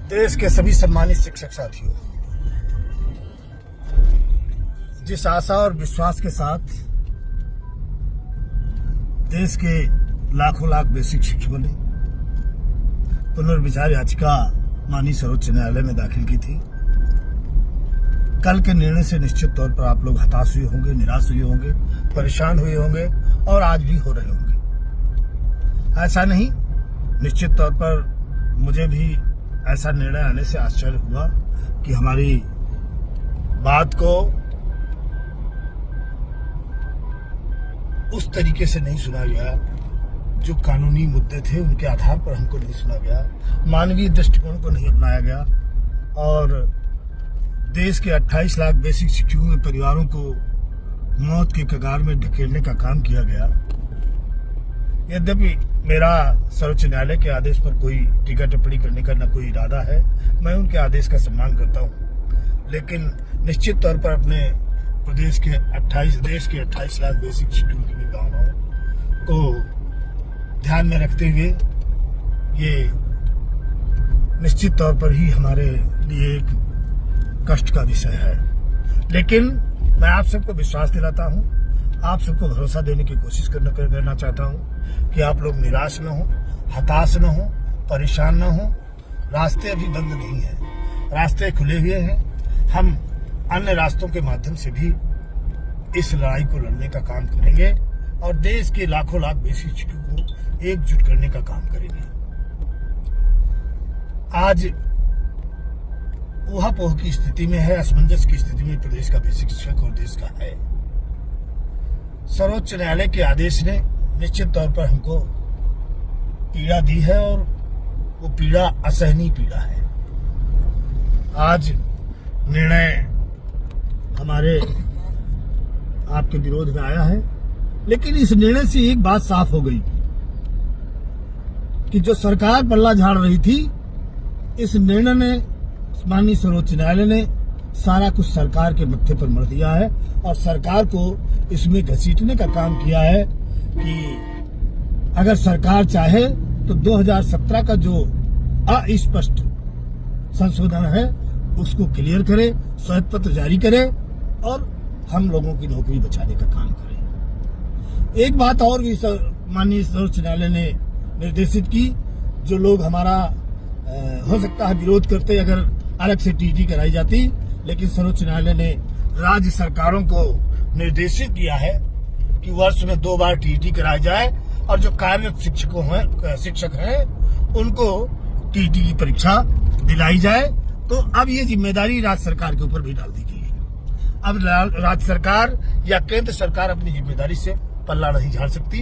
देश के सभी सम्मानित शिक्षक साथियों, जिस आशा और विश्वास के साथ देश के लाखों लाख बेसिक शिक्षकों ने पुनर्विचार याचिका माननीय सर्वोच्च न्यायालय में दाखिल की थी, कल के निर्णय से निश्चित तौर पर आप लोग हताश हुए होंगे, निराश हुए होंगे, परेशान हुए होंगे और आज भी हो रहे होंगे। ऐसा नहीं, निश्चित तौर पर मुझे भी ऐसा निर्णय आने से आश्चर्य हुआ कि हमारी बात को उस तरीके से नहीं सुना गया, जो कानूनी मुद्दे थे उनके आधार पर हमको नहीं सुना गया, मानवीय दृष्टिकोण को नहीं अपनाया गया और देश के 28 लाख बेसिक शिक्षकों के परिवारों को मौत के कगार में ढकेलने का काम किया गया। यद्यपि मेरा सर्वोच्च न्यायालय के आदेश पर कोई टीका टिप्पणी करने का न कोई इरादा है, मैं उनके आदेश का सम्मान करता हूं, लेकिन निश्चित तौर पर अपने देश के 28 लाख बेसिक शिक्षकों की भी भावनाओं को ध्यान में रखते हुए ये निश्चित तौर पर ही हमारे लिए एक कष्ट का विषय है। लेकिन मैं आप सबको विश्वास दिलाता हूं, आप सबको भरोसा देने की कोशिश करना चाहता हूं कि आप लोग निराश न हो, हताश न हो, परेशान न हो। रास्ते अभी बंद नहीं है, रास्ते खुले हुए हैं। हम अन्य रास्तों के माध्यम से भी इस लड़ाई को लड़ने का काम करेंगे और देश के लाखों लाख बेसिक शिक्षकों को एकजुट करने का काम करेंगे। आज ऊहापोह की स्थिति में है, असमंजस की स्थिति में प्रदेश का बेसिक शिक्षक और देश का है। सर्वोच्च न्यायालय के आदेश ने निश्चित तौर पर हमको पीड़ा दी है और वो पीड़ा असहनीय पीड़ा है। आज निर्णय हमारे आपके विरोध में आया है, लेकिन इस निर्णय से एक बात साफ हो गई कि जो सरकार पल्ला झाड़ रही थी, इस निर्णय ने माननीय सर्वोच्च न्यायालय ने सारा कुछ सरकार के मत्थे पर मर दिया है और सरकार को इसमें घसीटने का काम किया है कि अगर सरकार चाहे तो 2017 का जो अस्पष्ट संशोधन है उसको क्लियर करे, श्वेत पत्र जारी करे और हम लोगों की नौकरी बचाने का काम करे। एक बात और भी माननीय सर्वोच्च न्यायालय ने निर्देशित की, जो लोग हमारा हो सकता है विरोध करते अगर अलग से टीटी कराई जाती, लेकिन सर्वोच्च न्यायालय ने राज्य सरकारों को निर्देशित किया है कि वर्ष में 2 बार टीटी कराई जाए और जो कार्यरत शिक्षक हैं उनको टीटी की परीक्षा दिलाई जाए। तो अब ये जिम्मेदारी राज्य सरकार के ऊपर भी डाल दी गई है। अब राज्य सरकार या केंद्र सरकार अपनी जिम्मेदारी से पल्ला नहीं झाड़ सकती।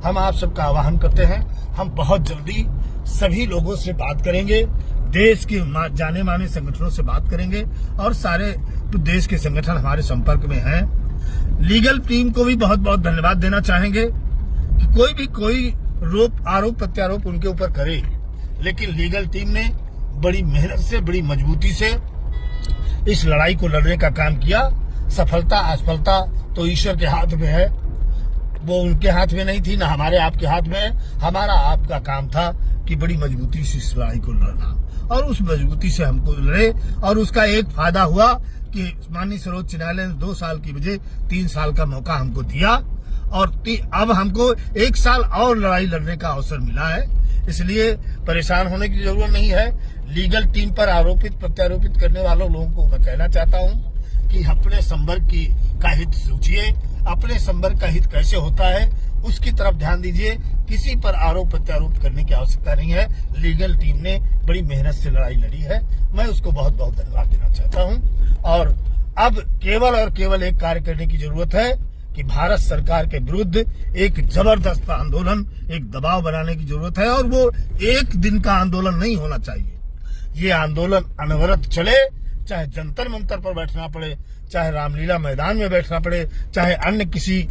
हम आप सबका आह्वान करते हैं, हम बहुत जल्दी सभी लोगों से बात करेंगे, देश के जाने माने संगठनों से बात करेंगे और सारे देश के संगठन हमारे संपर्क में हैं। लीगल टीम को भी बहुत बहुत धन्यवाद देना चाहेंगे कि कोई आरोप प्रत्यारोप उनके ऊपर करे, लेकिन लीगल टीम ने बड़ी मेहनत से, बड़ी मजबूती से इस लड़ाई को लड़ने का काम किया। सफलता असफलता तो ईश्वर के हाथ में है, वो उनके हाथ में नहीं थी, ना हमारे आपके हाथ में है। हमारा आपका काम था कि बड़ी मजबूती से इस लड़ाई को लड़ना और उस मजबूती से हमको लड़े और उसका एक फायदा हुआ कि माननीय सर्वोच्च न्यायालय ने 2 साल की बजाय 3 साल का मौका हमको दिया और अब हमको 1 साल और लड़ाई लड़ने का अवसर मिला है। इसलिए परेशान होने की जरूरत नहीं है। लीगल टीम पर आरोपित प्रत्यारोपित करने वालों लोगों को मैं कहना चाहता हूं कि अपने संवर्ग का हित सोचिए, अपने संवर्ग का हित कैसे होता है उसकी तरफ ध्यान दीजिए। किसी पर आरोप प्रत्यारोप करने की आवश्यकता नहीं है। लीगल टीम ने बड़ी मेहनत से लड़ाई लड़ी है, मैं उसको बहुत बहुत धन्यवाद देना चाहता हूं। और अब केवल और केवल एक कार्य करने की जरूरत है कि भारत सरकार के विरुद्ध एक जबरदस्त आंदोलन, एक दबाव बनाने की जरूरत है और वो एक दिन का आंदोलन नहीं होना चाहिए। ये आंदोलन अनवरत चले, चाहे जंतर मंतर पर बैठना पड़े, चाहे रामलीला मैदान में बैठना पड़े, चाहे अन्य किसी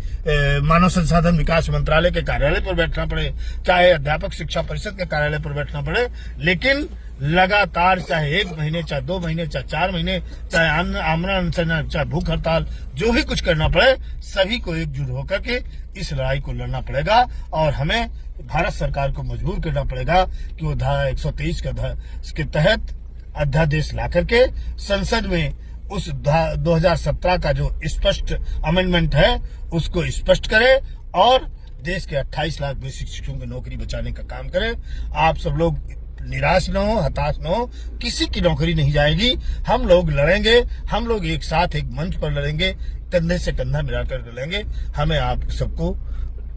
मानव संसाधन विकास मंत्रालय के कार्यालय पर बैठना पड़े, चाहे अध्यापक शिक्षा परिषद के कार्यालय पर बैठना पड़े, लेकिन लगातार चाहे 1 महीने, चाहे 2 महीने, चाहे 4 महीने, चाहे आमरण अनशन, चाहे भूख हड़ताल, जो भी कुछ करना पड़े, सभी को एकजुट होकर के इस लड़ाई को लड़ना पड़ेगा और हमें भारत सरकार को मजबूर करना पड़ेगा कि वो धारा 123 के तहत अध्यादेश ला करके संसद में उस 2017 का जो स्पष्ट अमेंडमेंट है उसको स्पष्ट करे और देश के 28 लाख बेसिक शिक्षकों की नौकरी बचाने का काम करे। आप सब लोग निराश न हो, हताश न हो, किसी की नौकरी नहीं जाएगी। हम लोग लड़ेंगे, हम लोग एक साथ एक मंच पर लड़ेंगे, कंधे से कंधा मिलाकर लड़ेंगे। हमें आप सबको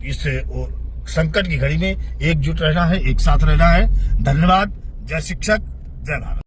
इस संकट की घड़ी में एकजुट रहना है, एक साथ रहना है। धन्यवाद। जय शिक्षक, जय भारत।